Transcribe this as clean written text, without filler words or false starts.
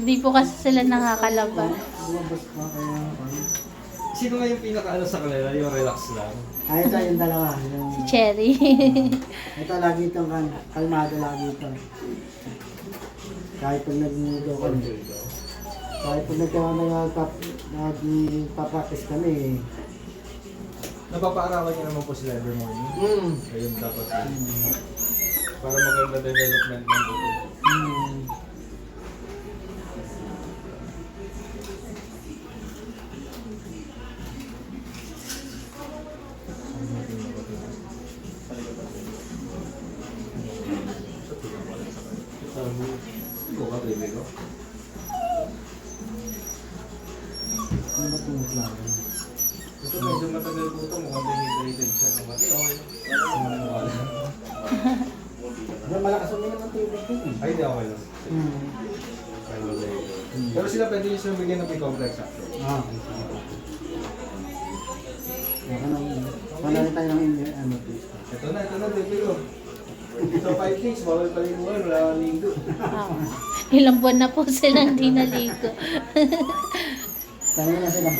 Di po kasi sila nakakalabas. Lumabas pa kaya ano. Sino nga yung pinaka sa kanila? Yung relax lang. Ito yung dalawa. Yung, Si Cherry. ito lagi itong kalmado lagi ito. Kahit pag nag-nudo kami. Kahit pag nagpapractice kami. Napapaarawan niyo naman po sila every morning. Ayun dapat yun. Para maganda development ng buto. Ikaw ka, baby ko? Ano ba tumuklaran? Ito medyo matagal po ito. Mukhang dehydrated siya naman. Okay. Wala. Malakas ang mga tubig din. Ay, di okay lang. Pero sila pwede yung sila bigyan ng B-complex actually. Panalo tayo ng ano, please. Ito na, baby ko. So 5 days, bawal paliguan, wala kang linggo. Ilang buwan na po silang di naligo. Tayo na sila.